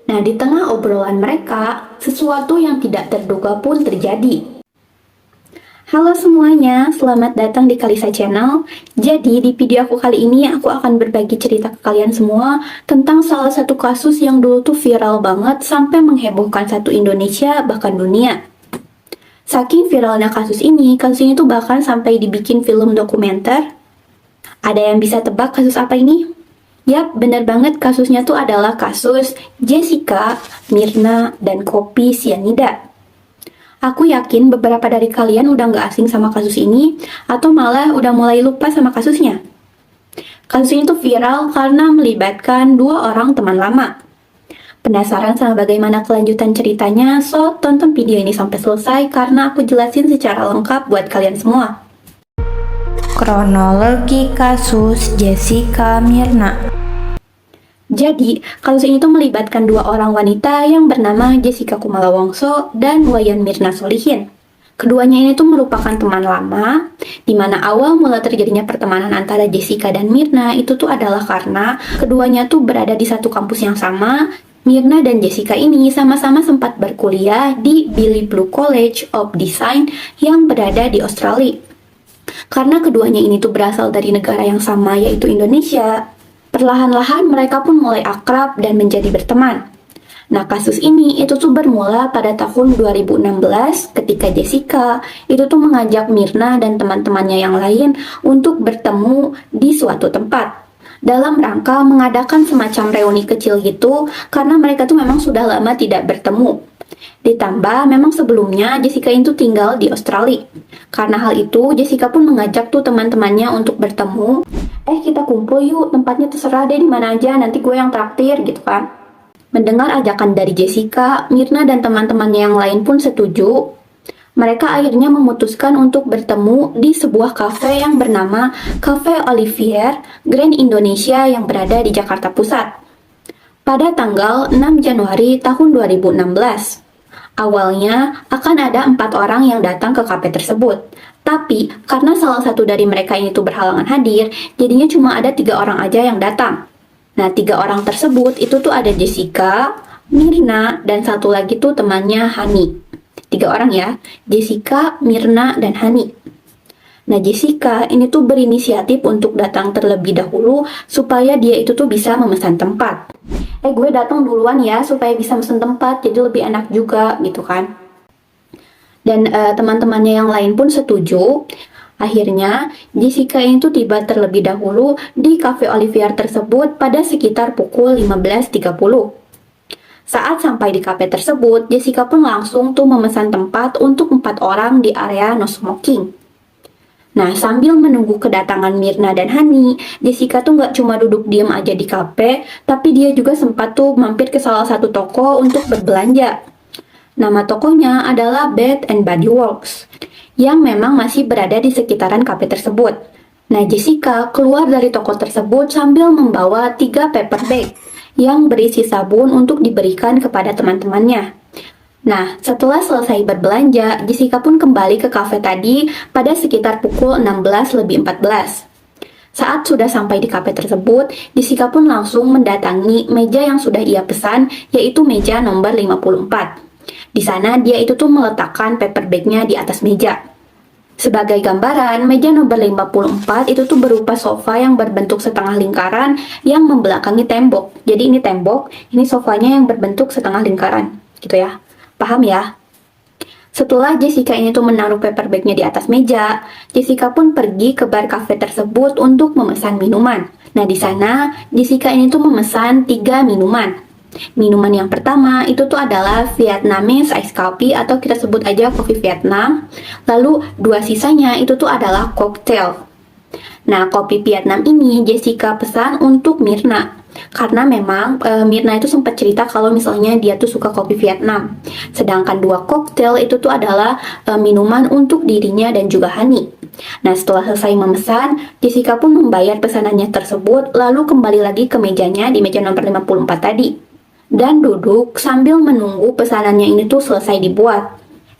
Nah, di tengah obrolan mereka, sesuatu yang tidak terduga pun terjadi. Halo semuanya, selamat datang di Kalisa Channel. Jadi, di video aku kali ini, aku akan berbagi cerita ke kalian semua tentang salah satu kasus yang dulu tuh viral banget sampai menghebohkan satu Indonesia, bahkan dunia. Saking viralnya kasus ini tuh bahkan sampai dibikin film dokumenter. Ada yang bisa tebak kasus apa ini? Yap, bener banget, kasusnya tuh adalah kasus Jessica, Mirna, dan kopi sianida. Aku yakin beberapa dari kalian udah nggak asing sama kasus ini, atau malah udah mulai lupa sama kasusnya. Kasus ini tuh viral karena melibatkan dua orang teman lama. Penasaran sama bagaimana kelanjutan ceritanya? So, tonton video ini sampai selesai karena aku jelasin secara lengkap buat kalian semua. Kronologi kasus Jessica Mirna. Jadi, kasus ini tuh melibatkan dua orang wanita yang bernama Jessica Kumala Wongso dan Wayan Mirna Solihin. Keduanya ini tuh merupakan teman lama, di mana awal mula terjadinya pertemanan antara Jessica dan Mirna itu tuh adalah karena keduanya tuh berada di satu kampus yang sama. Mirna dan Jessica ini sama-sama sempat berkuliah di Billy Blue College of Design yang berada di Australia. Karena keduanya ini tuh berasal dari negara yang sama, yaitu Indonesia, perlahan-lahan mereka pun mulai akrab dan menjadi berteman. Nah, kasus ini itu tuh bermula pada tahun 2016 ketika Jessica itu tuh mengajak Mirna dan teman-temannya yang lain untuk bertemu di suatu tempat dalam rangka mengadakan semacam reuni kecil gitu, karena mereka tuh memang sudah lama tidak bertemu. Ditambah memang sebelumnya Jessica itu tinggal di Australia. Karena hal itu, Jessica pun mengajak tuh teman-temannya untuk bertemu. Kita kumpul yuk, tempatnya terserah deh di mana aja, nanti gue yang traktir gitu kan. Mendengar ajakan dari Jessica, Mirna dan teman-temannya yang lain pun setuju. Mereka akhirnya memutuskan untuk bertemu di sebuah kafe yang bernama Cafe Olivier Grand Indonesia yang berada di Jakarta Pusat pada tanggal 6 Januari tahun 2016. Awalnya akan ada 4 orang yang datang ke kafe tersebut. Tapi karena salah satu dari mereka ini tuh berhalangan hadir, jadinya cuma ada 3 orang aja yang datang. Nah, 3 orang tersebut itu tuh ada Jessica, Mirna, dan satu lagi tuh temannya Hani. 3 orang ya, Jessica, Mirna, dan Hani. Nah, Jessica ini tuh berinisiatif untuk datang terlebih dahulu supaya dia itu tuh bisa memesan tempat. Gue datang duluan ya supaya bisa mesen tempat, jadi lebih enak juga gitu kan. Dan teman-temannya yang lain pun setuju. Akhirnya Jessica itu tiba terlebih dahulu di Cafe Olivier tersebut pada sekitar pukul 15.30. Saat sampai di kafe tersebut, Jessica pun langsung tuh memesan tempat untuk 4 orang di area no smoking. Nah, sambil menunggu kedatangan Mirna dan Hani, Jessica tuh nggak cuma duduk diam aja di kafe, tapi dia juga sempat tuh mampir ke salah satu toko untuk berbelanja. Nama tokonya adalah Bath and Body Works, yang memang masih berada di sekitaran kafe tersebut. Nah, Jessica keluar dari toko tersebut sambil membawa 3 paper bag yang berisi sabun untuk diberikan kepada teman-temannya. Nah, setelah selesai berbelanja, Jessica pun kembali ke kafe tadi pada sekitar pukul 16:14. Saat sudah sampai di kafe tersebut, Jessica pun langsung mendatangi meja yang sudah ia pesan, yaitu meja nomor 54. Di sana dia itu tuh meletakkan paper bag-nya di atas meja. Sebagai gambaran, meja nomor 54 itu tuh berupa sofa yang berbentuk setengah lingkaran yang membelakangi tembok. Jadi ini tembok, ini sofanya yang berbentuk setengah lingkaran, gitu ya. Paham ya? Setelah Jessica ini tuh menaruh paper bag-nya di atas meja, Jessica pun pergi ke bar cafe tersebut untuk memesan minuman. Nah, di sana Jessica ini tuh memesan 3 minuman. Minuman yang pertama itu tuh adalah Vietnamese Ice Coffee atau kita sebut aja kopi Vietnam. Lalu 2 sisanya itu tuh adalah cocktail. Nah, kopi Vietnam ini Jessica pesan untuk Mirna. Karena memang Mirna itu sempat cerita kalau misalnya dia tuh suka kopi Vietnam. Sedangkan 2 koktail itu tuh adalah minuman untuk dirinya dan juga Hani. Nah, setelah selesai memesan, Jessica pun membayar pesanannya tersebut, lalu kembali lagi ke mejanya di meja nomor 54 tadi. Dan duduk sambil menunggu pesanannya ini tuh selesai dibuat.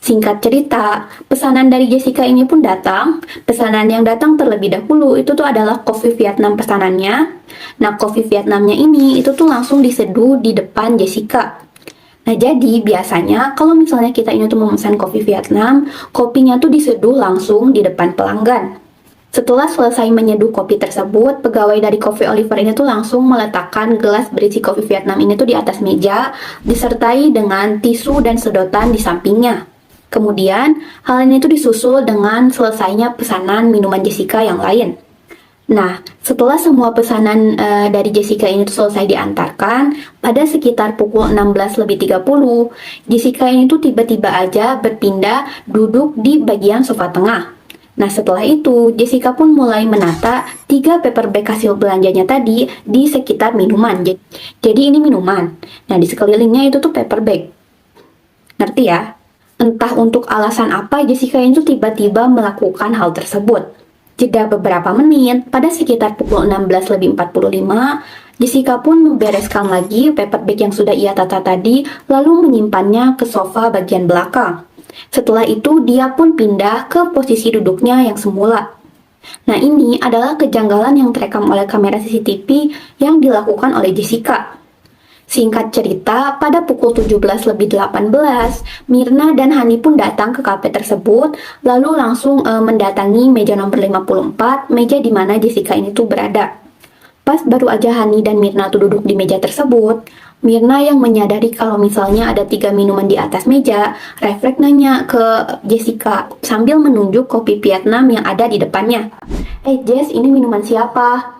Singkat cerita, pesanan dari Jessica ini pun datang. Pesanan yang datang terlebih dahulu itu tuh adalah kopi Vietnam pesanannya. Nah, kopi Vietnamnya ini itu tuh langsung diseduh di depan Jessica. Nah, jadi biasanya kalau misalnya kita ini tuh memesan kopi Vietnam, kopinya tuh diseduh langsung di depan pelanggan. Setelah selesai menyeduh kopi tersebut, pegawai dari Coffee Oliver ini tuh langsung meletakkan gelas berisi kopi Vietnam ini tuh di atas meja, disertai dengan tisu dan sedotan di sampingnya. Kemudian, hal ini tuh disusul dengan selesainya pesanan minuman Jessica yang lain. Nah, setelah semua pesanan dari Jessica ini tuh selesai diantarkan, pada sekitar pukul 16:30, Jessica ini tuh tiba-tiba aja berpindah duduk di bagian sofa tengah. Nah, setelah itu, Jessica pun mulai menata 3 paper bag hasil belanjanya tadi di sekitar minuman. Jadi ini minuman. Nah, di sekelilingnya itu tuh paper bag. Ngerti ya? Entah untuk alasan apa Jessica itu tiba-tiba melakukan hal tersebut. Jeda beberapa menit, pada sekitar pukul 16:45, Jessica pun membereskan lagi paper bag yang sudah ia tata tadi, lalu menyimpannya ke sofa bagian belakang. Setelah itu, dia pun pindah ke posisi duduknya yang semula. Nah, ini adalah kejanggalan yang terekam oleh kamera CCTV yang dilakukan oleh Jessica. Singkat cerita, pada pukul 17:18, Myrna dan Hani pun datang ke kafe tersebut, lalu langsung mendatangi meja nomor 54, meja di mana Jessica ini tuh berada. Pas baru aja Hani dan Myrna tuh duduk di meja tersebut, Myrna yang menyadari kalau misalnya ada 3 minuman di atas meja, refleks nanya ke Jessica sambil menunjuk kopi Vietnam yang ada di depannya. Jess, ini minuman siapa?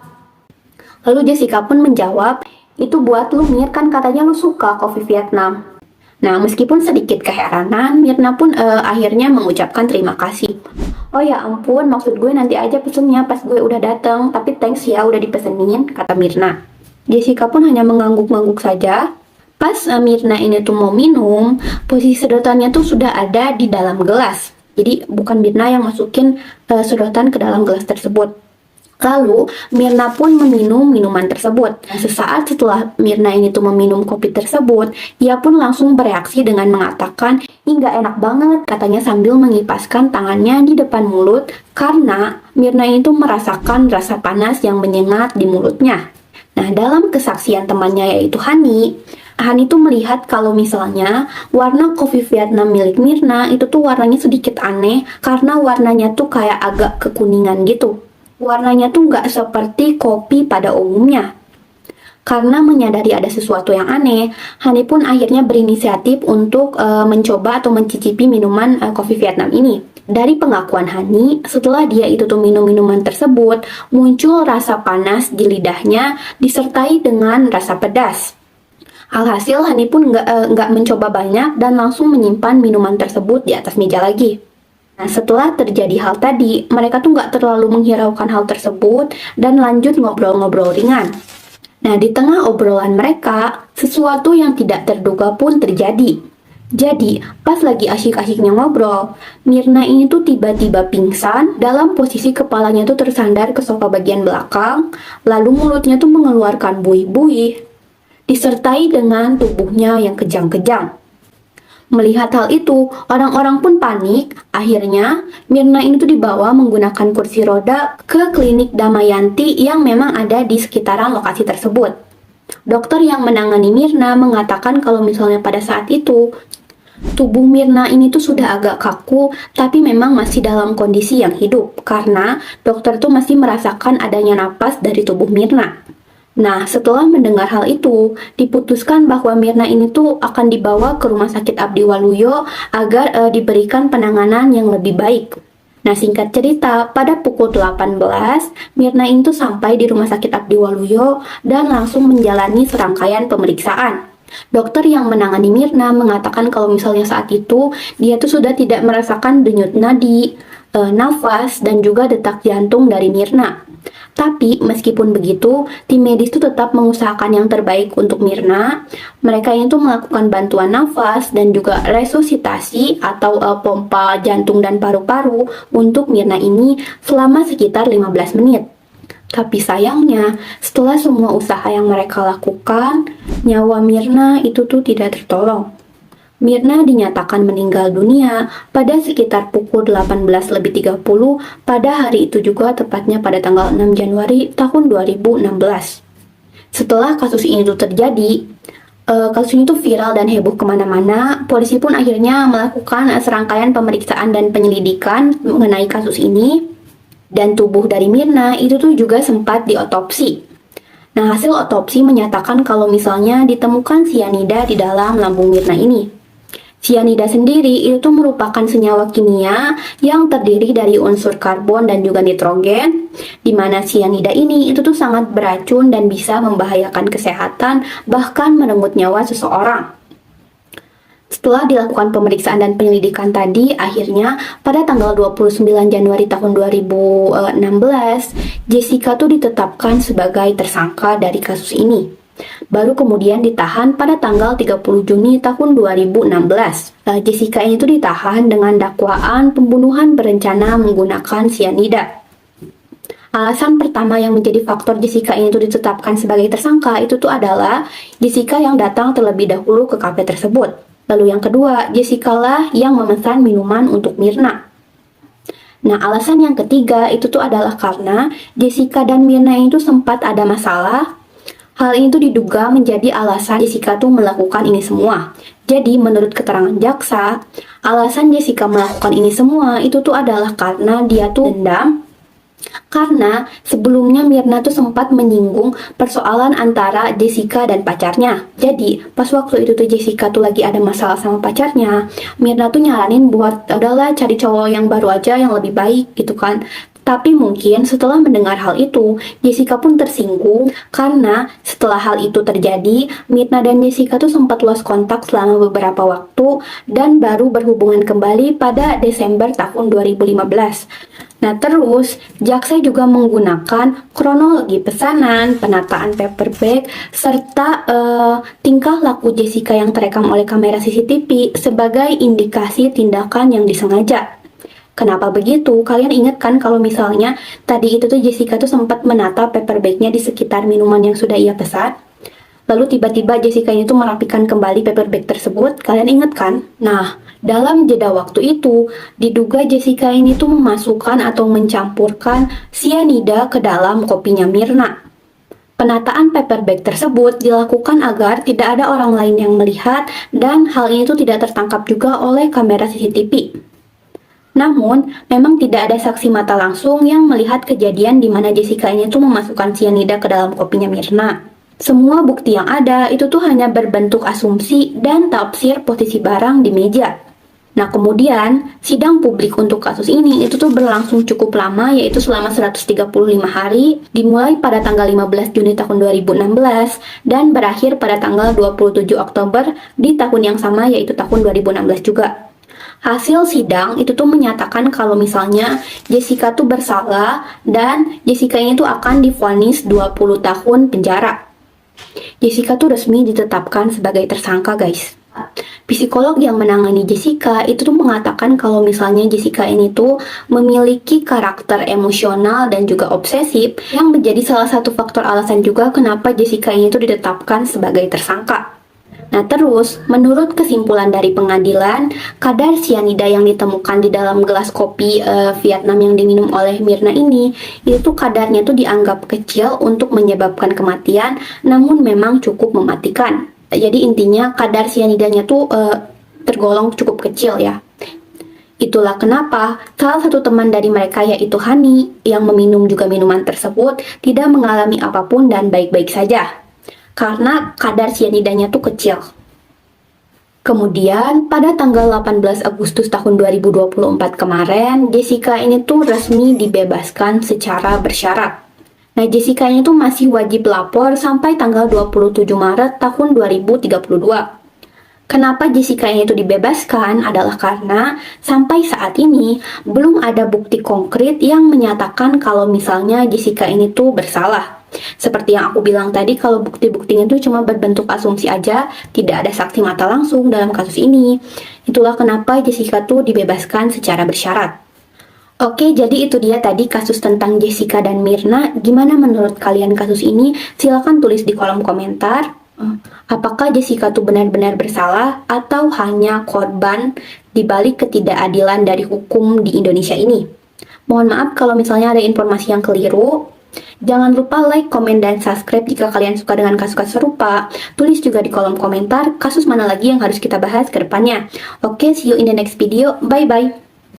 Lalu Jessica pun menjawab, itu buat lu Mir, kan katanya lu suka kopi Vietnam. Nah, meskipun sedikit keheranan, Myrna pun akhirnya mengucapkan terima kasih. Oh ya ampun, maksud gue nanti aja pesennya pas gue udah dateng, tapi thanks ya udah dipesenin, kata Myrna. Jessica pun hanya mengangguk-angguk saja. Pas Myrna ini tuh mau minum, posisi sedotannya tuh sudah ada di dalam gelas. Jadi bukan Myrna yang masukin sedotan ke dalam gelas tersebut. Lalu, Myrna pun meminum minuman tersebut. Sesaat setelah Myrna ini tuh meminum kopi tersebut, ia pun langsung bereaksi dengan mengatakan, "Ih, nggak enak banget," katanya sambil mengipaskan tangannya di depan mulut, karena Myrna ini tuh merasakan rasa panas yang menyengat di mulutnya. Nah, dalam kesaksian temannya yaitu Hani tuh melihat kalau misalnya warna kopi Vietnam milik Myrna itu tuh warnanya sedikit aneh, karena warnanya tuh kayak agak kekuningan gitu. Warnanya tuh nggak seperti kopi pada umumnya. Karena menyadari ada sesuatu yang aneh, Hani pun akhirnya berinisiatif untuk mencoba atau mencicipi minuman kopi Vietnam ini. Dari pengakuan Hani, setelah dia itu tuh minum minuman tersebut, muncul rasa panas di lidahnya disertai dengan rasa pedas. Alhasil Hani pun nggak mencoba banyak dan langsung menyimpan minuman tersebut di atas meja lagi. Nah, setelah terjadi hal tadi, mereka tuh nggak terlalu menghiraukan hal tersebut dan lanjut ngobrol-ngobrol ringan. Nah, di tengah obrolan mereka, sesuatu yang tidak terduga pun terjadi. Jadi, pas lagi asyik-asyiknya ngobrol, Myrna ini tuh tiba-tiba pingsan dalam posisi kepalanya tuh tersandar ke sofa bagian belakang, lalu mulutnya tuh mengeluarkan buih-buih, disertai dengan tubuhnya yang kejang-kejang. Melihat hal itu, orang-orang pun panik. Akhirnya, Myrna ini tuh dibawa menggunakan kursi roda ke klinik Damayanti yang memang ada di sekitaran lokasi tersebut. Dokter yang menangani Myrna mengatakan kalau misalnya pada saat itu, tubuh Myrna ini tuh sudah agak kaku, tapi memang masih dalam kondisi yang hidup, karena dokter tuh masih merasakan adanya napas dari tubuh Myrna. Nah, setelah mendengar hal itu, diputuskan bahwa Myrna ini tuh akan dibawa ke Rumah Sakit Abdi Waluyo agar diberikan penanganan yang lebih baik. Nah, singkat cerita, pada pukul 18, Myrna ini tuh sampai di Rumah Sakit Abdi Waluyo dan langsung menjalani serangkaian pemeriksaan. Dokter yang menangani Myrna mengatakan kalau misalnya saat itu, dia tuh sudah tidak merasakan denyut nadi, nafas, dan juga detak jantung dari Myrna. Tapi meskipun begitu, tim medis itu tetap mengusahakan yang terbaik untuk Myrna. Mereka itu melakukan bantuan nafas dan juga resusitasi atau pompa jantung dan paru-paru untuk Myrna ini selama sekitar 15 menit. Tapi sayangnya, setelah semua usaha yang mereka lakukan, nyawa Myrna itu tuh tidak tertolong. Mirna dinyatakan meninggal dunia pada sekitar pukul 18.30 pada hari itu juga, tepatnya pada tanggal 6 Januari tahun 2016. Setelah kasus ini tuh terjadi, kasus ini tuh viral dan heboh kemana-mana. Polisi pun akhirnya melakukan serangkaian pemeriksaan dan penyelidikan mengenai kasus ini. Dan tubuh dari Mirna itu tuh juga sempat diotopsi. Nah, hasil otopsi menyatakan kalau misalnya ditemukan sianida di dalam lambung Mirna ini. Sianida sendiri itu tuh merupakan senyawa kimia yang terdiri dari unsur karbon dan juga nitrogen, di mana sianida ini itu tuh sangat beracun dan bisa membahayakan kesehatan, bahkan merenggut nyawa seseorang. Setelah dilakukan pemeriksaan dan penyelidikan tadi, akhirnya pada tanggal 29 Januari tahun 2016, Jessica tuh ditetapkan sebagai tersangka dari kasus ini. Baru kemudian ditahan pada tanggal 30 Juni tahun 2016. Jessica ini tuh ditahan dengan dakwaan pembunuhan berencana menggunakan sianida. Alasan pertama yang menjadi faktor Jessica ini tuh ditetapkan sebagai tersangka itu tuh adalah Jessica yang datang terlebih dahulu ke kafe tersebut. Lalu yang kedua, Jessica lah yang memesan minuman untuk Mirna. Nah, alasan yang ketiga itu tuh adalah karena Jessica dan Mirna itu sempat ada masalah. Hal ini tuh diduga menjadi alasan Jessica tuh melakukan ini semua. Jadi, menurut keterangan jaksa, alasan Jessica melakukan ini semua itu tuh adalah karena dia tuh dendam. Karena sebelumnya Mirna tuh sempat menyinggung persoalan antara Jessica dan pacarnya. Jadi pas waktu itu tuh Jessica tuh lagi ada masalah sama pacarnya, Mirna tuh nyaranin buat udahlah cari cowok yang baru aja yang lebih baik gitu kan. Tapi mungkin setelah mendengar hal itu, Jessica pun tersinggung karena setelah hal itu terjadi, Mirna dan Jessica tuh sempat lost kontak selama beberapa waktu dan baru berhubungan kembali pada Desember tahun 2015. Nah terus, jaksa juga menggunakan kronologi pesanan, penataan paper bag, serta tingkah laku Jessica yang terekam oleh kamera CCTV sebagai indikasi tindakan yang disengaja. Kenapa begitu? Kalian ingat kan kalau misalnya tadi itu tuh Jessica tuh sempat menata paper bagnya di sekitar minuman yang sudah ia pesan? Lalu tiba-tiba Jessica ini tuh merapikan kembali paper bag tersebut. Kalian ingat kan? Nah, dalam jeda waktu itu, diduga Jessica ini tuh memasukkan atau mencampurkan sianida ke dalam kopinya Mirna. Penataan paper bag tersebut dilakukan agar tidak ada orang lain yang melihat dan hal ini tuh tidak tertangkap juga oleh kamera CCTV. Namun, memang tidak ada saksi mata langsung yang melihat kejadian di mana Jessica ini tuh memasukkan sianida ke dalam kopinya Mirna. Semua bukti yang ada itu tuh hanya berbentuk asumsi dan tafsir posisi barang di meja. Nah, kemudian sidang publik untuk kasus ini itu tuh berlangsung cukup lama, yaitu selama 135 hari, dimulai pada tanggal 15 Juni tahun 2016 dan berakhir pada tanggal 27 Oktober di tahun yang sama, yaitu tahun 2016 juga. Hasil sidang itu tuh menyatakan kalau misalnya Jessica tuh bersalah dan Jessica ini tuh akan divonis 20 tahun penjara. Jessica tuh resmi ditetapkan sebagai tersangka, guys. Psikolog yang menangani Jessica itu tuh mengatakan kalau misalnya Jessica ini tuh memiliki karakter emosional dan juga obsesif yang menjadi salah satu faktor alasan juga kenapa Jessica ini tuh ditetapkan sebagai tersangka. Nah terus, menurut kesimpulan dari pengadilan, kadar sianida yang ditemukan di dalam gelas kopi Vietnam yang diminum oleh Mirna ini, itu kadarnya tuh dianggap kecil untuk menyebabkan kematian, namun memang cukup mematikan. Jadi intinya kadar sianidanya tuh tergolong cukup kecil ya. Itulah kenapa salah satu teman dari mereka yaitu Hani yang meminum juga minuman tersebut tidak mengalami apapun dan baik-baik saja. Karena kadar sianidanya tuh kecil. Kemudian pada tanggal 18 Agustus tahun 2024 kemarin, Jessica ini tuh resmi dibebaskan secara bersyarat. Nah, Jessica ini tuh masih wajib lapor sampai tanggal 27 Maret tahun 2032. Kenapa Jessica ini tuh dibebaskan adalah karena sampai saat ini belum ada bukti konkret yang menyatakan kalau misalnya Jessica ini tuh bersalah. Seperti yang aku bilang tadi, kalau bukti-buktinya itu cuma berbentuk asumsi aja, tidak ada saksi mata langsung dalam kasus ini. Itulah kenapa Jessica tuh dibebaskan secara bersyarat. Oke, jadi itu dia tadi kasus tentang Jessica dan Mirna. Gimana menurut kalian kasus ini? Silahkan tulis di kolom komentar. Apakah Jessica tuh benar-benar bersalah atau hanya korban dibalik ketidakadilan dari hukum di Indonesia ini? Mohon maaf kalau misalnya ada informasi yang keliru. Jangan lupa like, komen, dan subscribe jika kalian suka dengan kasus-kasus serupa. Tulis juga di kolom komentar kasus mana lagi yang harus kita bahas ke depannya. Oke, see you in the next video. Bye-bye.